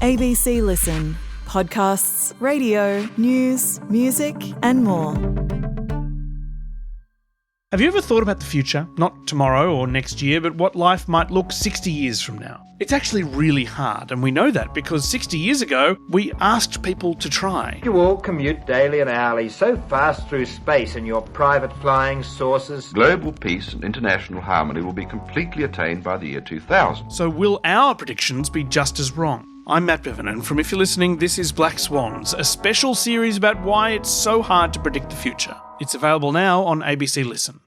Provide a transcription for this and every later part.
ABC Listen. Podcasts, radio, news, music and more. Have you ever thought about the future? Not tomorrow or next year, but what life might look 60 years from now. It's actually really hard, and we know that because 60 years ago, we asked people to try. You all commute daily and hourly so fast through space in your private flying saucers. Global peace and international harmony will be completely attained by the year 2000. So will our predictions be just as wrong? I'm Matt Bevan, and from If You're Listening, this is Black Swans, a special series about why it's so hard to predict the future. It's available now on ABC Listen.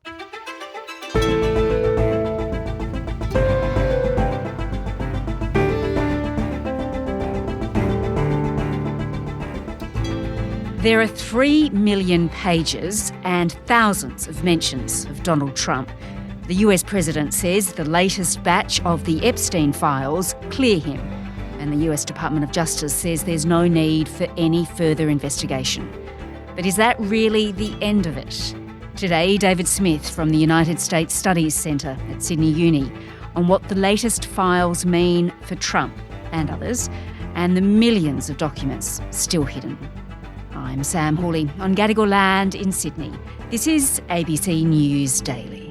There are 3 million pages and thousands of mentions of Donald Trump. The US president says the latest batch of the Epstein files clear him, and the US Department of Justice says there's no need for any further investigation. But is that really the end of it? Today, David Smith from the United States Studies Centre at Sydney Uni on what the latest files mean for Trump and others, and the millions of documents still hidden. I'm Sam Hawley on Gadigal land in Sydney. This is ABC News Daily.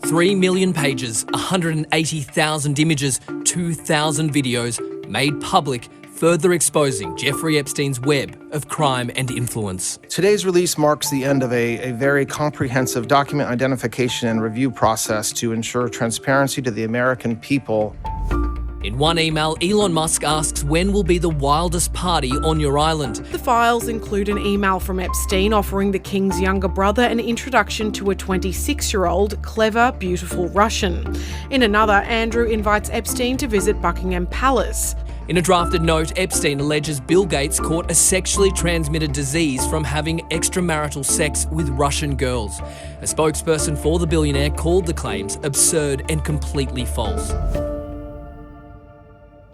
Three million pages, 180,000 images, 2,000 videos made public, further exposing Jeffrey Epstein's web of crime and influence. Today's release marks the end of a very comprehensive document identification and review process to ensure transparency to the American people. In one email, Elon Musk asks when will be the wildest party on your island. The files include an email from Epstein offering the king's younger brother an introduction to a 26-year-old, clever, beautiful Russian. In another, Andrew invites Epstein to visit Buckingham Palace. In a drafted note, Epstein alleges Bill Gates caught a sexually transmitted disease from having extramarital sex with Russian girls. A spokesperson for the billionaire called the claims absurd and completely false.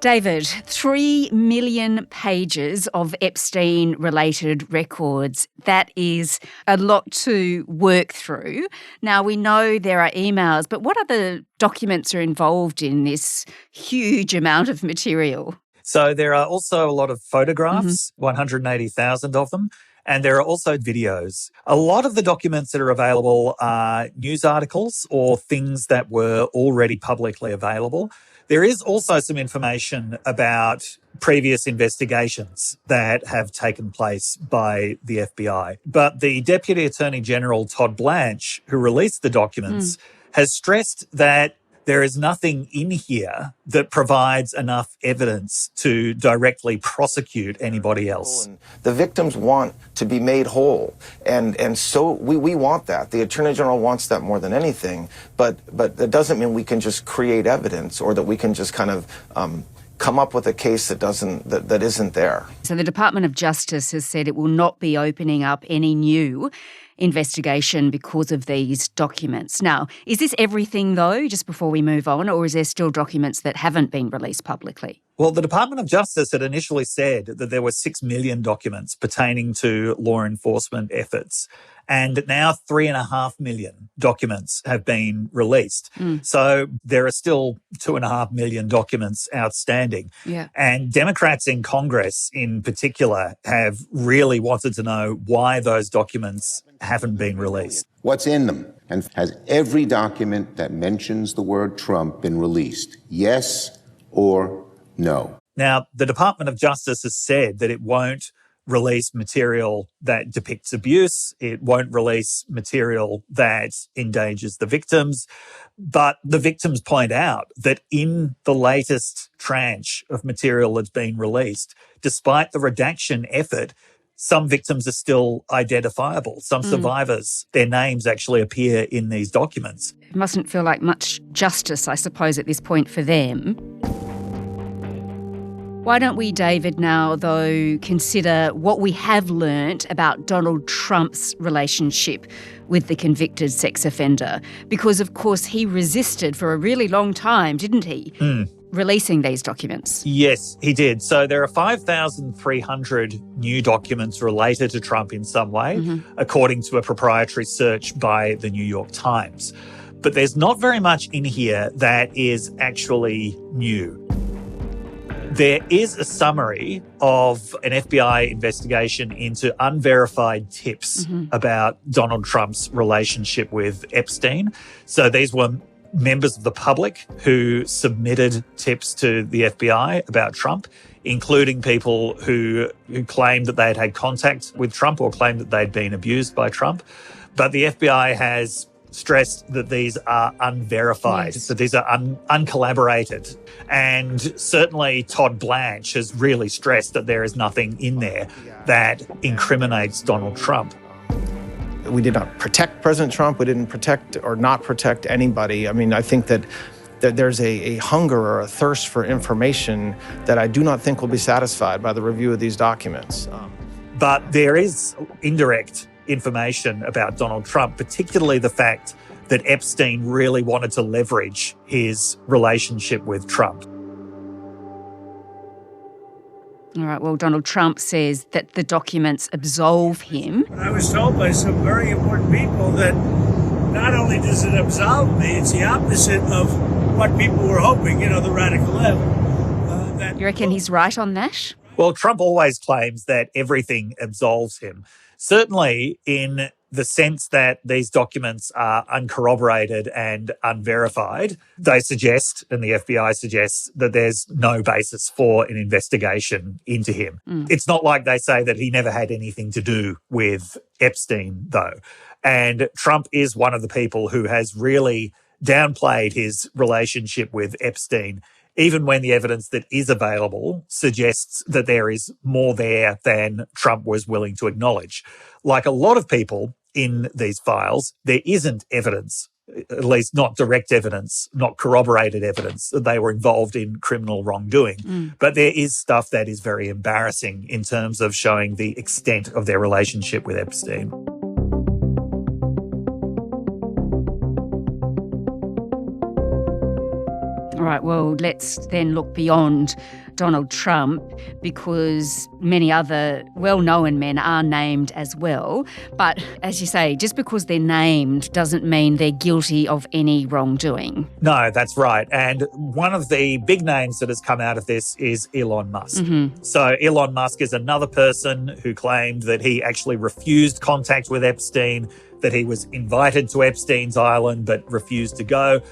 David, 3 million pages of Epstein-related records. That is a lot to work through. Now, we know there are emails, but what other documents are involved in this huge amount of material? So there are also a lot of photographs, 180,000 of them, and there are also videos. A lot of the documents that are available are news articles or things that were already publicly available. There is also some information about previous investigations that have taken place by the FBI. But the Deputy Attorney General, Todd Blanche, who released the documents, has stressed that there is nothing in here that provides enough evidence to directly prosecute anybody else. The victims want to be made whole, and so we want that. The Attorney General wants that more than anything, but that doesn't mean we can just create evidence or that we can just kind of come up with a case that isn't there. So the Department of Justice has said it will not be opening up any new investigation because of these documents. Now, is this everything though, just before we move on, or is there still documents that haven't been released publicly? Well, the Department of Justice had initially said that there were 6 million documents pertaining to law enforcement efforts. And now 3.5 million documents have been released. So there are still 2.5 million documents outstanding. Yeah. And Democrats in Congress in particular have really wanted to know why those documents haven't been released. What's in them? And has every document that mentions the word Trump been released? Yes or no? Now, the Department of Justice has said that it won't release material that depicts abuse. It won't release material that endangers the victims. But the victims point out that in the latest tranche of material that's been released, despite the redaction effort, some victims are still identifiable. Some survivors, their names actually appear in these documents. It mustn't feel like much justice, I suppose, at this point for them. Why don't we, David, now, though, consider what we have learnt about Donald Trump's relationship with the convicted sex offender? Because, of course, he resisted for a really long time, didn't he? Releasing these documents. Yes, he did. So there are 5,300 new documents related to Trump in some way, according to a proprietary search by the New York Times. But there's not very much in here that is actually new. There is a summary of an FBI investigation into unverified tips about Donald Trump's relationship with Epstein. So these were members of the public who submitted tips to the FBI about Trump, including people who claimed that they had had contact with Trump or claimed that they'd been abused by Trump. But the FBI has stressed that these are unverified, that these are uncollaborated. And certainly Todd Blanche has really stressed that there is nothing in there that incriminates Donald Trump. We did not protect President Trump. We didn't protect or not protect anybody. I mean, I think that there's a hunger or a thirst for information that I do not think will be satisfied by the review of these documents. But there is indirect information about Donald Trump, particularly the fact that Epstein really wanted to leverage his relationship with Trump. All right, well, Donald Trump says that the documents absolve him. I was told by some very important people that not only does it absolve me, it's the opposite of what people were hoping, the radical left. You reckon he's right on that? Well, Trump always claims that everything absolves him. Certainly in the sense that these documents are uncorroborated and unverified, they suggest, and the FBI suggests, that there's no basis for an investigation into him. It's not like they say that he never had anything to do with Epstein, though. And Trump is one of the people who has really downplayed his relationship with Epstein, even when the evidence that is available suggests that there is more there than Trump was willing to acknowledge. Like a lot of people in these files, there isn't evidence, at least not direct evidence, not corroborated evidence that they were involved in criminal wrongdoing. But there is stuff that is very embarrassing in terms of showing the extent of their relationship with Epstein. All right, well, let's then look beyond Donald Trump, because many other well-known men are named as well. But as you say, just because they're named doesn't mean they're guilty of any wrongdoing. No, that's right. And one of the big names that has come out of this is Elon Musk. So Elon Musk is another person who claimed that he actually refused contact with Epstein, that he was invited to Epstein's island but refused to go.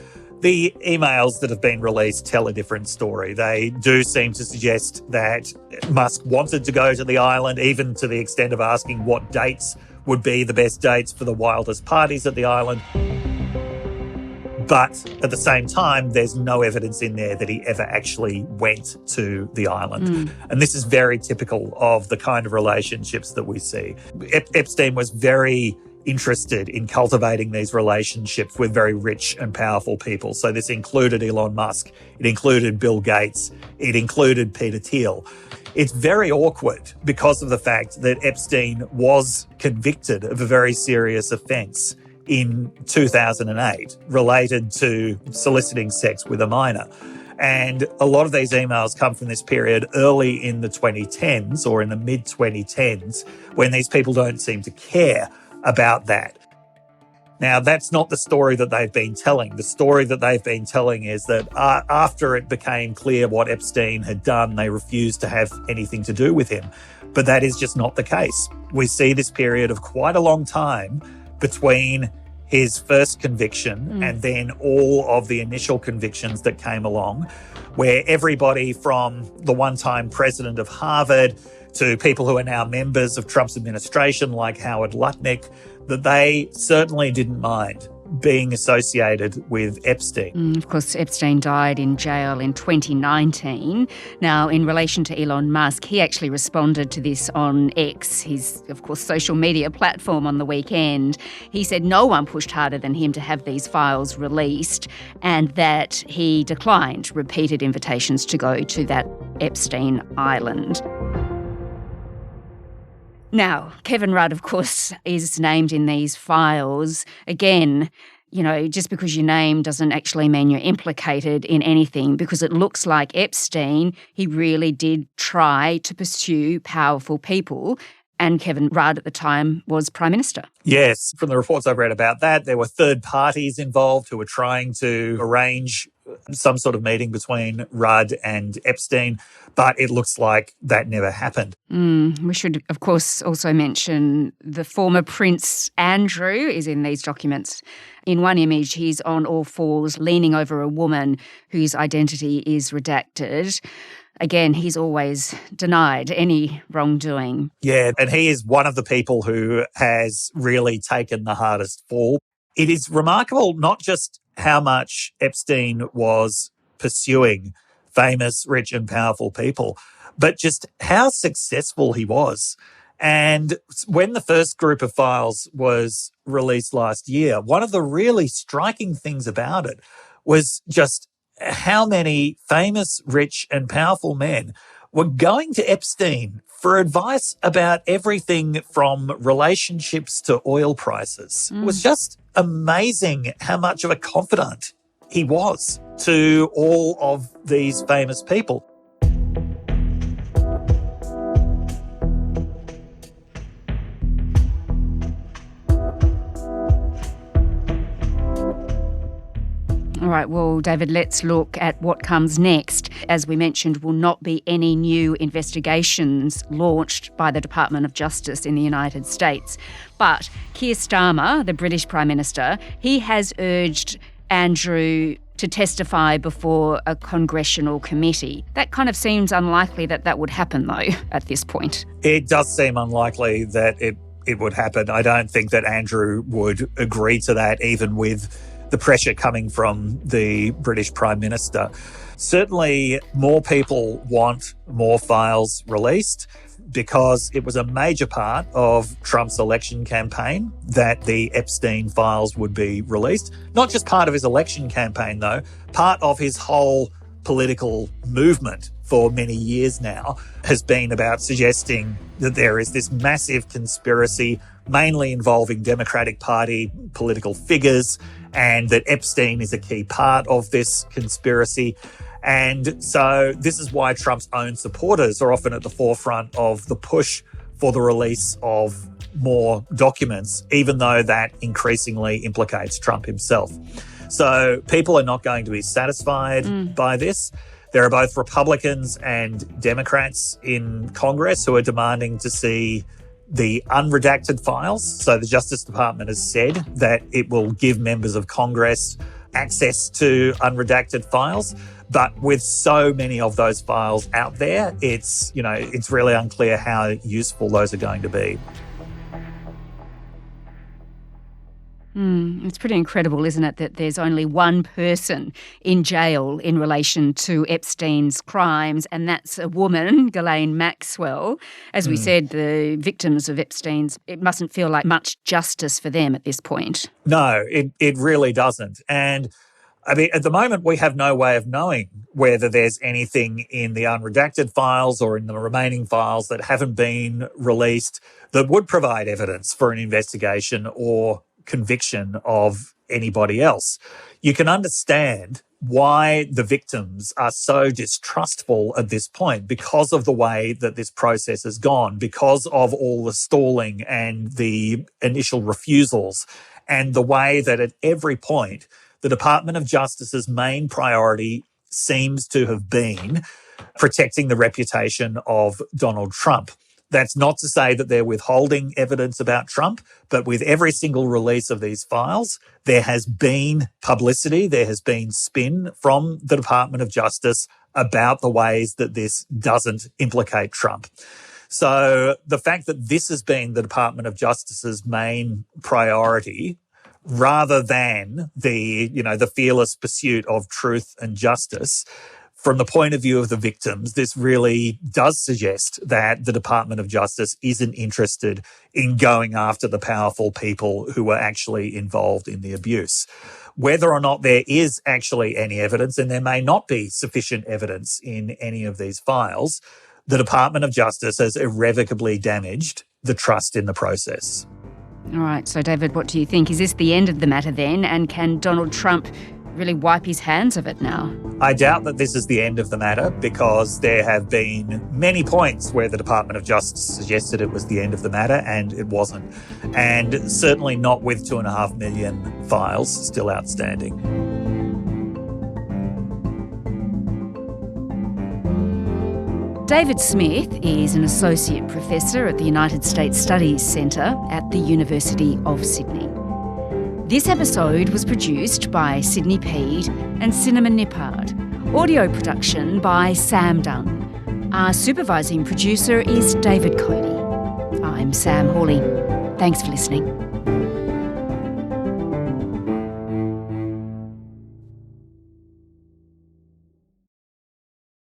The emails that have been released tell a different story. They do seem to suggest that Musk wanted to go to the island, even to the extent of asking what dates would be the best dates for the wildest parties at the island. But at the same time, there's no evidence in there that he ever actually went to the island. And this is very typical of the kind of relationships that we see. Epstein was very interested in cultivating these relationships with very rich and powerful people. So this included Elon Musk, it included Bill Gates, it included Peter Thiel. It's very awkward because of the fact that Epstein was convicted of a very serious offence in 2008 related to soliciting sex with a minor. And a lot of these emails come from this period early in the 2010s or in the mid-2010s when these people don't seem to care about that. Now, that's not the story that they've been telling. The story that they've been telling is that after it became clear what Epstein had done, they refused to have anything to do with him. But that is just not the case. We see this period of quite a long time between his first conviction and then all of the initial convictions that came along, where everybody from the one-time president of Harvard to people who are now members of Trump's administration, like Howard Lutnick, that they certainly didn't mind being associated with Epstein. Of course, Epstein died in jail in 2019. Now, in relation to Elon Musk, he actually responded to this on X, his, of course, social media platform on the weekend. He said no one pushed harder than him to have these files released, and that he declined repeated invitations to go to that Epstein Island. Now, Kevin Rudd, of course, is named in these files. Again, you know, just because your name doesn't actually mean you're implicated in anything, because it looks like Epstein, he really did try to pursue powerful people, and Kevin Rudd at the time was Prime Minister. Yes, from the reports I've read about that, there were third parties involved who were trying to arrange some sort of meeting between Rudd and Epstein, but it looks like that never happened. We should, of course, also mention the former Prince Andrew is in these documents. In one image, he's on all fours leaning over a woman whose identity is redacted. Again, he's always denied any wrongdoing. Yeah, and he is one of the people who has really taken the hardest fall. It is remarkable not just how much Epstein was pursuing famous, rich and powerful people, but just how successful he was. And when the first group of files was released last year, one of the really striking things about it was just how many famous, rich and powerful men were going to Epstein for advice about everything from relationships to oil prices. It was just amazing how much of a confidant he was to all of these famous people. All right, well, David, let's look at what comes next. As we mentioned, will not be any new investigations launched by the Department of Justice in the United States. But Keir Starmer, the British Prime Minister, he has urged Andrew to testify before a congressional committee. That kind of seems unlikely that would happen, though, at this point. It does seem unlikely that it would happen. I don't think that Andrew would agree to that, even with the pressure coming from the British Prime Minister. Certainly, more people want more files released because it was a major part of Trump's election campaign that the Epstein files would be released. Not just part of his election campaign, though, part of his whole political movement for many years now has been about suggesting that there is this massive conspiracy, mainly involving Democratic Party political figures, and that Epstein is a key part of this conspiracy. And so this is why Trump's own supporters are often at the forefront of the push for the release of more documents, even though that increasingly implicates Trump himself. So people are not going to be satisfied by this. There are both Republicans and Democrats in Congress who are demanding to see the unredacted files. So the Justice Department has said that it will give members of Congress access to unredacted files. But with so many of those files out there, it's really unclear how useful those are going to be. It's pretty incredible, isn't it, that there's only one person in jail in relation to Epstein's crimes, and that's a woman, Ghislaine Maxwell. As we said, the victims of Epstein's, it mustn't feel like much justice for them at this point. No, it really doesn't. And I mean, at the moment, we have no way of knowing whether there's anything in the unredacted files or in the remaining files that haven't been released that would provide evidence for an investigation or conviction of anybody else. You can understand why the victims are so distrustful at this point because of the way that this process has gone, because of all the stalling and the initial refusals, and the way that at every point the Department of Justice's main priority seems to have been protecting the reputation of Donald Trump. That's not to say that they're withholding evidence about Trump, but with every single release of these files, there has been publicity, there has been spin from the Department of Justice about the ways that this doesn't implicate Trump. So the fact that this has been the Department of Justice's main priority rather than the fearless pursuit of truth and justice. From the point of view of the victims, this really does suggest that the Department of Justice isn't interested in going after the powerful people who were actually involved in the abuse. Whether or not there is actually any evidence, and there may not be sufficient evidence in any of these files, the Department of Justice has irrevocably damaged the trust in the process. All right, so David, what do you think? Is this the end of the matter then? And can Donald Trump really wipe his hands of it now? I doubt that this is the end of the matter, because there have been many points where the Department of Justice suggested it was the end of the matter, and it wasn't. And certainly not with 2.5 million files still outstanding. David Smith is an associate professor at the United States Studies Centre at the University of Sydney. This episode was produced by Sydney Peed and Cinnamon Nippard. Audio production by Sam Dunn. Our supervising producer is David Cody. I'm Sam Hawley. Thanks for listening.